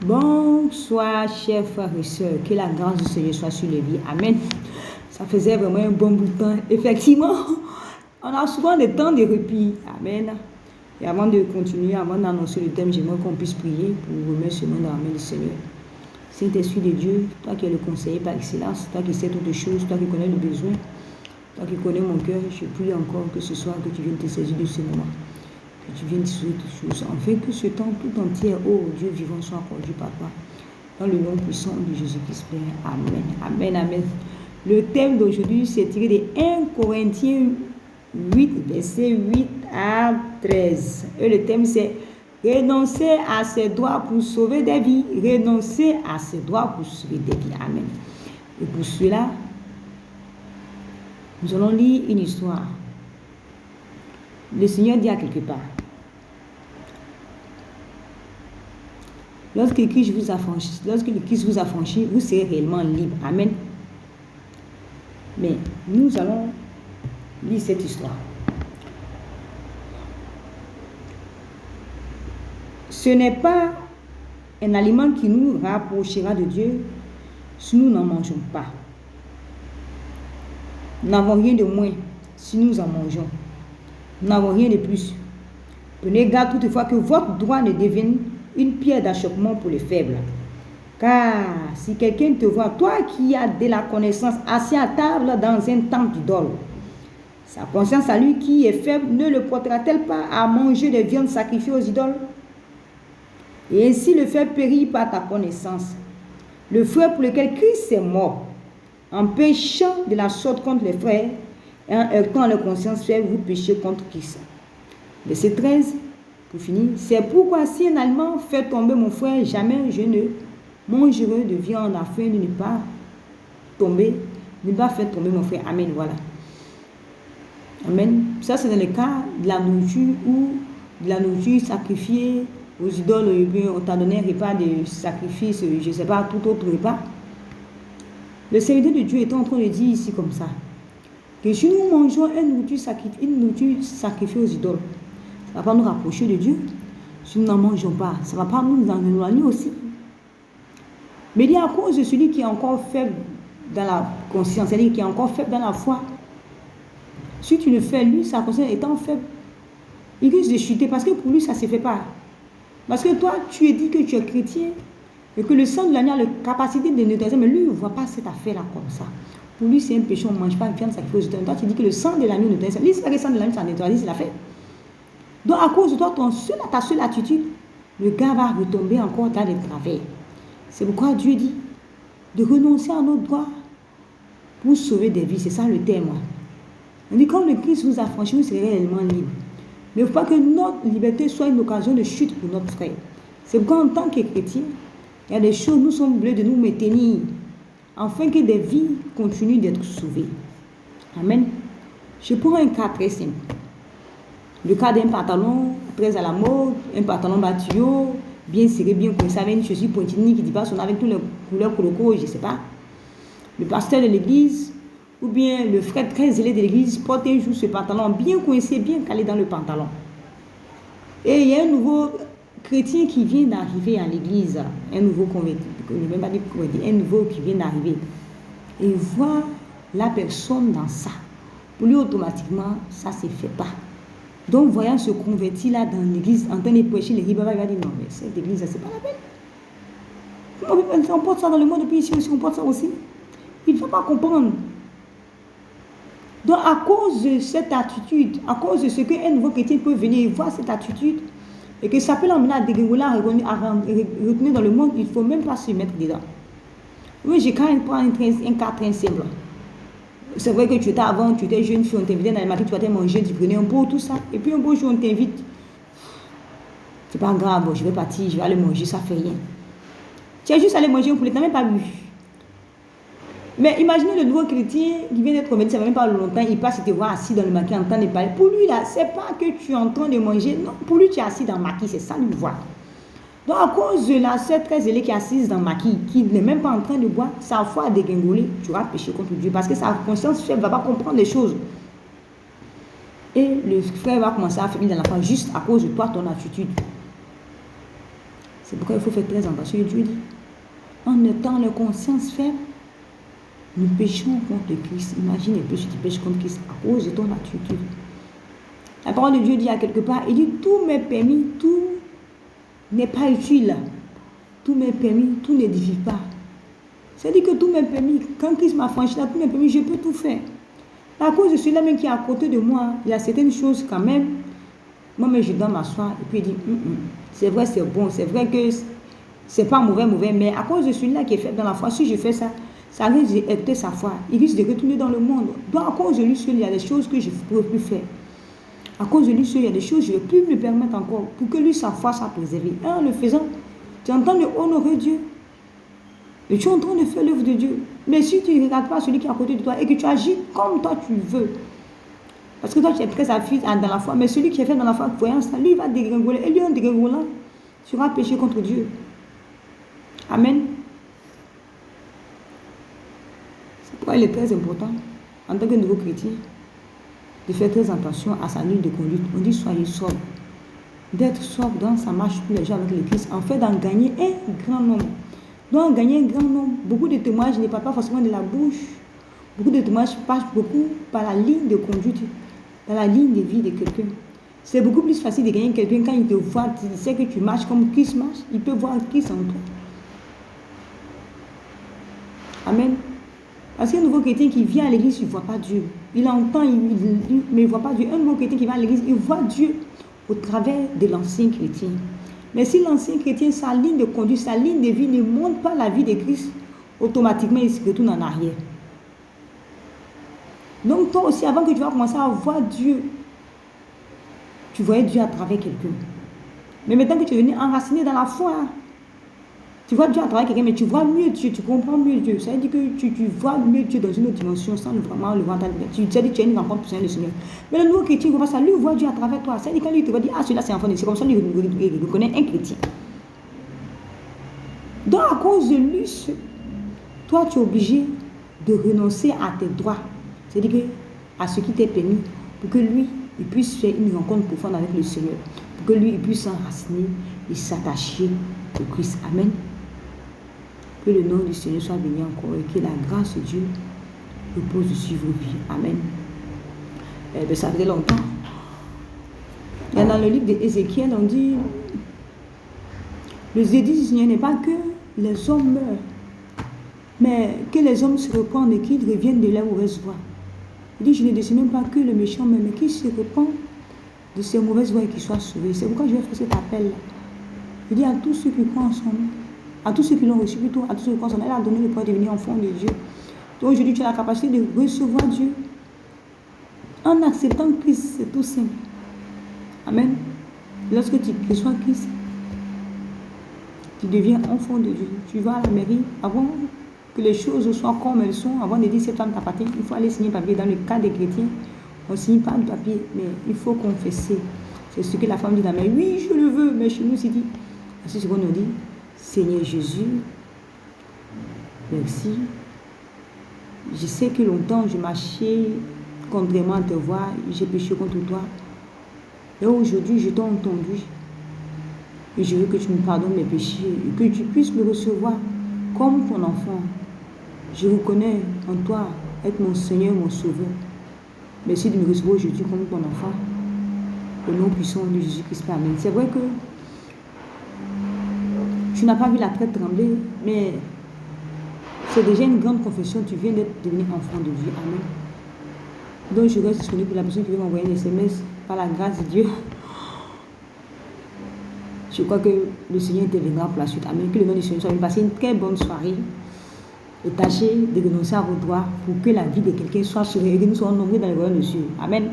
Bonsoir, chers frères et sœurs. Que la grâce du Seigneur soit sur les vies. Amen. Ça faisait vraiment un bon bout de temps. Effectivement, on a souvent des temps de répit. Amen. Et avant de continuer, avant d'annoncer le thème, j'aimerais qu'on puisse prier pour remettre ce monde dans la main du Seigneur. Saint-Esprit de Dieu, toi qui es le conseiller par excellence, toi qui sais toutes les choses, toi qui connais le besoin, toi qui connais mon cœur, je prie encore que ce soir que tu viennes te saisir de ce moment. Que tu viennes dissoudre toutes choses, afin que ce temps tout entier, oh Dieu vivant, soit conduit par toi. Dans le nom puissant de Jésus-Christ, Père. Amen. Amen. Amen. Le thème d'aujourd'hui, c'est tiré de 1 Corinthiens 8, versets 8 à 13. Et le thème, c'est renoncer à ses droits pour sauver des vies. Renoncer à ses droits pour sauver des vies. Amen. Et pour cela, nous allons lire une histoire. Le Seigneur dit à quelque part: lorsque le Christ vous affranchit, vous serez réellement libre. Amen. Mais nous allons lire cette histoire. Ce n'est pas un aliment qui nous rapprochera de Dieu si nous n'en mangeons pas. Nous n'avons rien de moins si nous en mangeons. Nous n'avons rien de plus. Prenez garde toutefois que votre droit ne devienne une pierre d'achoppement pour les faibles. Car si quelqu'un te voit, toi qui as de la connaissance, assis à table dans un temple d'idole, sa conscience à lui qui est faible ne le portera-t-elle pas à manger des viandes sacrifiées aux idoles? Et ainsi le fait périr par ta connaissance. Le frère pour lequel Christ est mort, en péchant de la sorte contre les frères, et en heurtant leur conscience faible, vous péchez contre Christ. Verset 13, pour finir. C'est pourquoi si un Allemand fait tomber mon frère, jamais je ne mangerai de viande afin de ne pas faire tomber mon frère. Amen. Voilà. Amen. Ça, c'est dans le cas de la nourriture ou de la nourriture sacrifiée aux idoles. On t'a donné un repas de sacrifice, je ne sais pas, tout autre repas. Le serviteur de Dieu est en train de dire ici comme ça, que si nous mangeons une nourriture sacrifiée aux idoles, ça ne va pas nous rapprocher de Dieu. Si nous n'en mangeons pas, ça ne va pas nous en éloigner aussi. Mais il y a à cause de celui qui est encore faible dans la conscience, c'est-à-dire qui est encore faible dans la foi. Si tu le fais, lui, sa conscience étant faible, il risque de chuter parce que pour lui, ça ne se fait pas. Parce que toi, tu es dit que tu es chrétien et que le sang de l'agneau a la capacité de neutraliser, mais lui, il ne voit pas cette affaire-là comme ça. Pour lui, c'est un péché, on ne mange pas de viande sacrifiée aux idoles. Toi, tu dis que le sang de l'agneau neutralise. Lui, c'est pas que le sang de l'agneau, ça neutralise, il l'a fait. Donc, à cause de toi, ta seule attitude, le gars va retomber encore dans les travers. C'est pourquoi Dieu dit de renoncer à nos droits pour sauver des vies. C'est ça le thème. On dit, comme le Christ vous a franchi, vous serez réellement libre. Mais il ne faut pas que notre liberté soit une occasion de chute pour notre frère. C'est pourquoi en tant que chrétien, il y a des choses, nous sommes obligés de nous maintenir, afin que des vies continuent d'être sauvées. Amen. Je prends un cas très simple. Le cas d'un pantalon très à la mode, un pantalon batillot, bien serré, bien coincé, avec une chaussure pointillée qui dépasse, on avec toutes les couleurs coloco, je ne sais pas. Le pasteur de l'église, ou bien le frère très zélé de l'église, porte un jour ce pantalon bien coincé, bien calé dans le pantalon. Et il y a un nouveau chrétien qui vient d'arriver à l'église, un nouveau converti, un nouveau qui vient d'arriver. Et il voit la personne dans ça. Pour lui, automatiquement, ça ne se fait pas. Donc, voyant ce converti là dans l'église, en train de prêcher les ribas, il va dire non, mais cette église, c'est pas la peine. On porte ça dans le monde, et puis ici aussi, on porte ça aussi. Il ne faut pas comprendre. Donc, à cause de cette attitude, à cause de ce qu'un nouveau chrétien peut venir voir cette attitude, et que ça peut l'emmener à dégringoler, à retourner dans le monde, il ne faut même pas se mettre dedans. Oui, j'ai quand même pris un cas très simple. C'est vrai que tu étais jeune fille, on t'invitait dans les marchés, tu vas te manger, tu prenais un pot, tout ça. Et puis un beau jour, on t'invite. C'est pas grave, je vais partir, je vais aller manger, ça fait rien. Tu as juste allé manger un poulet, tu n'as même pas bu. Mais imaginez le nouveau chrétien qui vient d'être converti, ça ne va même pas longtemps, il passe et te voir assis dans le maquis en train de parler. Pour lui, là, c'est pas que tu es en train de manger, non, pour lui, tu es assis dans le maquis, c'est ça lui voit. Donc, à cause de la sœur très zélée qui est assise dans le maquis, qui n'est même pas en train de boire, sa foi a dégringolé, tu vas pécher contre Dieu parce que sa conscience faible ne va pas comprendre les choses. Et le frère va commencer à faire dans la foi juste à cause de toi, ton attitude. C'est pourquoi il faut faire très attention. Et Dieu dit, en étant les consciences faibles, nous péchons contre le Christ. Imagine un peu si tu pêches contre Christ à cause de ton attitude. La parole de Dieu dit à quelque part, il dit, tout m'est permis, tout n'est pas utile. Tout m'est permis, tout n'édifie pas. C'est-à-dire que tout m'est permis. Quand Christ m'a franchi là, tout m'est permis, je peux tout faire. À cause de celui-là même qui est à côté de moi, il y a certaines choses quand même. Moi-même, je dois m'asseoir et puis il dit, c'est vrai, c'est bon, c'est vrai que c'est pas mauvais, mais à cause de celui-là qui est fait dans la foi, si je fais ça, ça risque d'être sa foi. Il risque de retourner dans le monde. Donc, à cause de lui seul, il y a des choses que je ne peux plus faire. À cause de lui seul, il y a des choses que je ne vais plus me permettre encore pour que lui, sa foi soit préservée. Et en le faisant, tu es en train de honorer Dieu. Et tu es en train de faire l'œuvre de Dieu. Mais si tu ne regardes pas celui qui est à côté de toi et que tu agis comme toi tu veux, parce que toi tu es très affilié dans la foi, mais celui qui est fait dans la foi, voyant ça, lui il va dégringoler. Et lui en dégringolant, tu vas pécher contre Dieu. Amen. C'est pourquoi il est très important, en tant que nouveau chrétien, de faire très attention à sa ligne de conduite. On dit soyez sobre. D'être sobre dans sa marche tous les jours avec le Christ, en fait d'en gagner un grand nombre. Donc, gagner un grand nombre, beaucoup de témoignages ne parlent pas forcément de la bouche. Beaucoup de témoignages passent beaucoup par la ligne de conduite, dans la ligne de vie de quelqu'un. C'est beaucoup plus facile de gagner quelqu'un quand il te voit, il sait que tu marches comme Christ marche, il peut voir Christ en toi. Amen. Parce qu'un nouveau chrétien qui vient à l'église, il ne voit pas Dieu. Il entend, mais il ne voit pas Dieu. Un nouveau chrétien qui va à l'église, il voit Dieu au travers de l'ancien chrétien. Mais si l'ancien chrétien, sa ligne de conduite, sa ligne de vie ne montre pas la vie de Christ, automatiquement, il se retourne en arrière. Donc toi aussi, avant que tu vas commencer à voir Dieu, tu voyais Dieu à travers quelqu'un. Mais maintenant que tu es venu enraciné dans la foi, tu vois Dieu à travers quelqu'un, mais tu vois mieux Dieu, tu comprends mieux Dieu. Ça veut dire que tu vois mieux Dieu dans une autre dimension, sans vraiment le voir. Tu sais que tu as une rencontre personnelle de Seigneur. Mais le nouveau chrétien, il voit ça, lui, il voit Dieu à travers toi. Ça veut dire quand lui te va dire, ah, celui-là, c'est un enfant de Dieu. C'est comme ça, lui, il reconnaît un chrétien. Donc, à cause de lui, toi, tu es obligé de renoncer à tes droits. C'est-à-dire à ce qui t'est permis, pour que lui, il puisse faire une rencontre profonde avec le Seigneur. Pour que lui, il puisse s'enraciner et s'attacher au Christ. Amen. Que le nom du Seigneur soit béni encore et que la grâce de Dieu repose sur vos vies. Amen. Ça faisait longtemps. Et dans le livre d'Ézéchiel, on dit, le zédis du Seigneur n'est pas que les hommes meurent, mais que les hommes se repentent et qu'ils reviennent de leur mauvaise voie. Il dit, je ne décide même pas que le méchant meurt, mais qu'il se repent de ses mauvaises voies et qu'il soit sauvé. C'est pourquoi je vais faire cet appel-là. Il dit à tous ceux qui croient en son nom, à tous ceux qui l'ont reçu, plutôt à tous ceux qui croient en son nom, elle a donné le pouvoir de devenir enfant de Dieu. Donc aujourd'hui, tu as la capacité de recevoir Dieu en acceptant Christ, c'est tout simple. Amen. Lorsque tu reçois Christ, tu deviens enfant de Dieu. Tu vas à la mairie, avant que les choses soient comme elles sont, avant de dire cette femme t'appartient, il faut aller signer papier. Dans le cas des chrétiens, on ne signe pas de papier, mais il faut confesser. C'est ce que la femme dit dans la main. Oui, je le veux, mais chez nous, c'est dit. C'est ce qu'on nous dit. Seigneur Jésus, merci. Je sais que longtemps je marchais contrairement à te voir, j'ai péché contre toi. Et aujourd'hui, je t'ai entendu. Et je veux que tu me pardonnes mes péchés et que tu puisses me recevoir comme ton enfant. Je reconnais en toi être mon Seigneur, mon Sauveur. Merci de me recevoir aujourd'hui comme ton enfant. Au nom puissant de Jésus-Christ. Amen. C'est vrai que tu n'as pas vu la tête trembler, mais c'est déjà une grande confession. Tu viens d'être devenu enfant de Dieu. Amen. Donc je reste disponible pour la personne qui veut m'envoyer un SMS par la grâce de Dieu. Je crois que le Seigneur interviendra pour la suite. Amen. Que le nom du Seigneur soit béni. Passez une très bonne soirée. Et tâchez de renoncer à vos droits pour que la vie de quelqu'un soit sauvée et que nous soyons nombreux dans le royaume de Dieu. Amen.